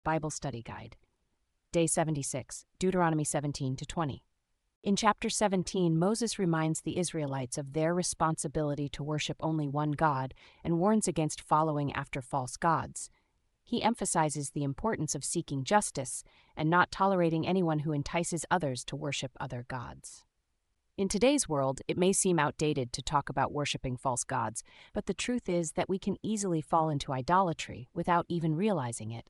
Bible Study Guide. Day 76, Deuteronomy 17-20. In chapter 17, Moses reminds the Israelites of their responsibility to worship only one God and warns against following after false gods. He emphasizes the importance of seeking justice and not tolerating anyone who entices others to worship other gods. In today's world, it may seem outdated to talk about worshiping false gods, but the truth is that we can easily fall into idolatry without even realizing it.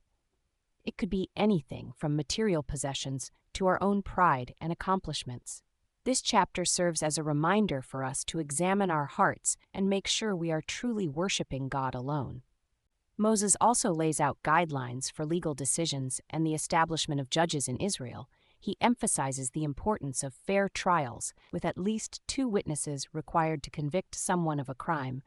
It could be anything from material possessions to our own pride and accomplishments. This chapter serves as a reminder for us to examine our hearts and make sure we are truly worshiping God alone. Moses also lays out guidelines for legal decisions and the establishment of judges in Israel. He emphasizes the importance of fair trials, with at least 2 witnesses required to convict someone of a crime.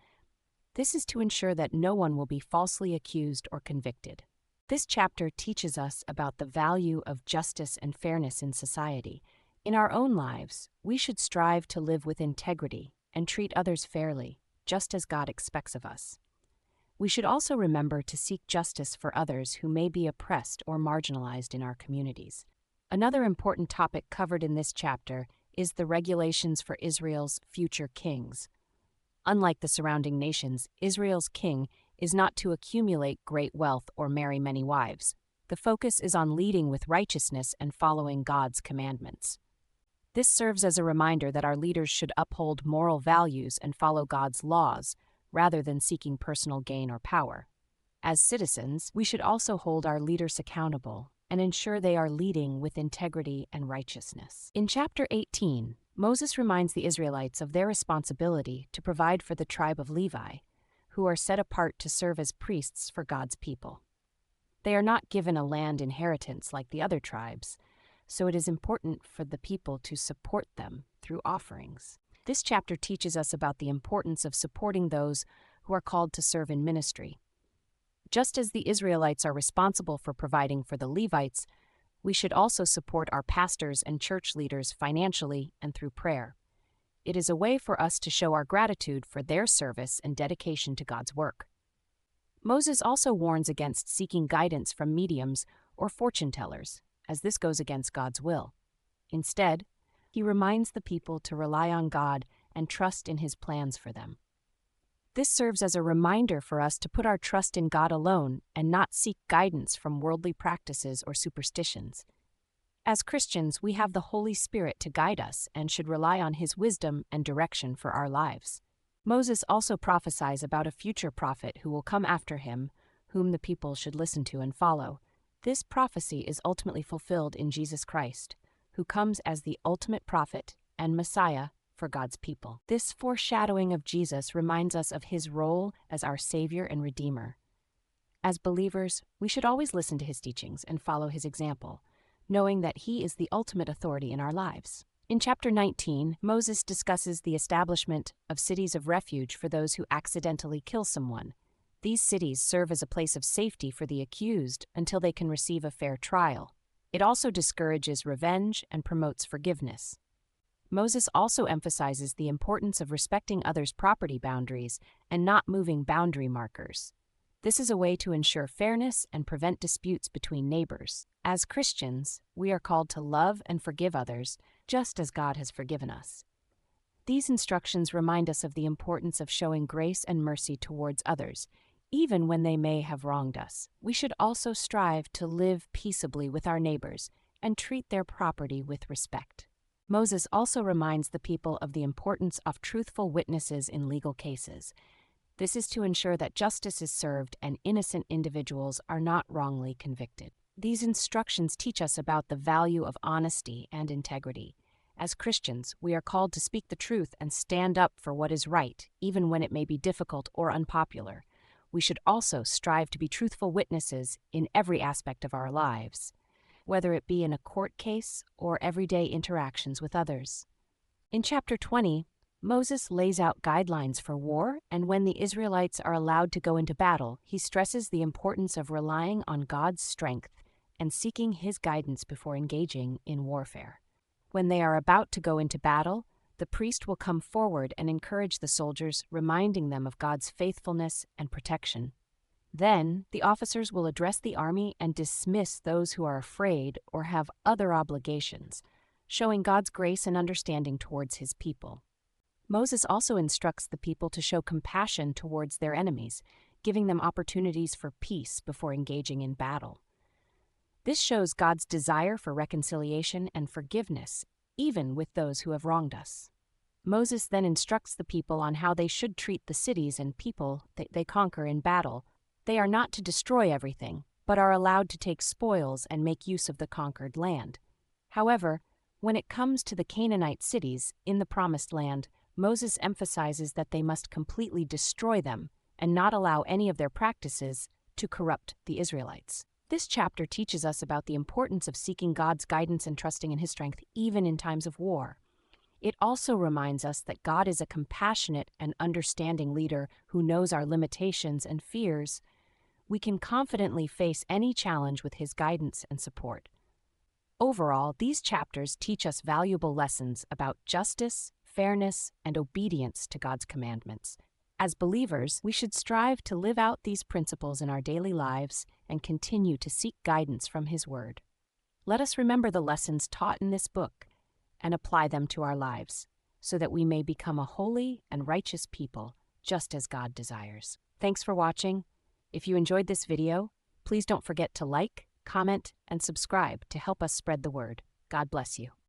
This is to ensure that no one will be falsely accused or convicted. This chapter teaches us about the value of justice and fairness in society. In our own lives, we should strive to live with integrity and treat others fairly, just as God expects of us. We should also remember to seek justice for others who may be oppressed or marginalized in our communities. Another important topic covered in this chapter is the regulations for Israel's future kings. Unlike the surrounding nations, Israel's king is not to accumulate great wealth or marry many wives. The focus is on leading with righteousness and following God's commandments. This serves as a reminder that our leaders should uphold moral values and follow God's laws, rather than seeking personal gain or power. As citizens, we should also hold our leaders accountable and ensure they are leading with integrity and righteousness. In chapter 18, Moses reminds the Israelites of their responsibility to provide for the tribe of Levi, who are set apart to serve as priests for God's people. They are not given a land inheritance like the other tribes, so it is important for the people to support them through offerings. This chapter teaches us about the importance of supporting those who are called to serve in ministry. Just as the Israelites are responsible for providing for the Levites, we should also support our pastors and church leaders financially and through prayer. It is a way for us to show our gratitude for their service and dedication to God's work. Moses also warns against seeking guidance from mediums or fortune tellers, as this goes against God's will. Instead, he reminds the people to rely on God and trust in His plans for them. This serves as a reminder for us to put our trust in God alone and not seek guidance from worldly practices or superstitions. As Christians, we have the Holy Spirit to guide us and should rely on His wisdom and direction for our lives. Moses also prophesies about a future prophet who will come after him, whom the people should listen to and follow. This prophecy is ultimately fulfilled in Jesus Christ, who comes as the ultimate prophet and Messiah for God's people. This foreshadowing of Jesus reminds us of His role as our Savior and Redeemer. As believers, we should always listen to His teachings and follow His example, knowing that He is the ultimate authority in our lives. In chapter 19, Moses discusses the establishment of cities of refuge for those who accidentally kill someone. These cities serve as a place of safety for the accused until they can receive a fair trial. It also discourages revenge and promotes forgiveness. Moses also emphasizes the importance of respecting others' property boundaries and not moving boundary markers. This is a way to ensure fairness and prevent disputes between neighbors. As Christians, we are called to love and forgive others, just as God has forgiven us. These instructions remind us of the importance of showing grace and mercy towards others, even when they may have wronged us. We should also strive to live peaceably with our neighbors and treat their property with respect. Moses also reminds the people of the importance of truthful witnesses in legal cases. This is to ensure that justice is served and innocent individuals are not wrongly convicted. These instructions teach us about the value of honesty and integrity. As Christians, we are called to speak the truth and stand up for what is right, even when it may be difficult or unpopular. We should also strive to be truthful witnesses in every aspect of our lives, whether it be in a court case or everyday interactions with others. In chapter 20, Moses lays out guidelines for war, and when the Israelites are allowed to go into battle, he stresses the importance of relying on God's strength and seeking His guidance before engaging in warfare. When they are about to go into battle, the priest will come forward and encourage the soldiers, reminding them of God's faithfulness and protection. Then, the officers will address the army and dismiss those who are afraid or have other obligations, showing God's grace and understanding towards his people. Moses also instructs the people to show compassion towards their enemies, giving them opportunities for peace before engaging in battle. This shows God's desire for reconciliation and forgiveness, even with those who have wronged us. Moses then instructs the people on how they should treat the cities and people that they conquer in battle. They are not to destroy everything, but are allowed to take spoils and make use of the conquered land. However, when it comes to the Canaanite cities in the Promised Land, Moses emphasizes that they must completely destroy them and not allow any of their practices to corrupt the Israelites. This chapter teaches us about the importance of seeking God's guidance and trusting in his strength even in times of war. It also reminds us that God is a compassionate and understanding leader who knows our limitations and fears. We can confidently face any challenge with his guidance and support. Overall, these chapters teach us valuable lessons about justice, fairness, and obedience to God's commandments. As believers, we should strive to live out these principles in our daily lives and continue to seek guidance from his word. Let us remember the lessons taught in this book and apply them to our lives, so that we may become a holy and righteous people, just as God desires. Thanks for watching. If you enjoyed this video, please don't forget to like, comment, and subscribe to help us spread the word. God bless you.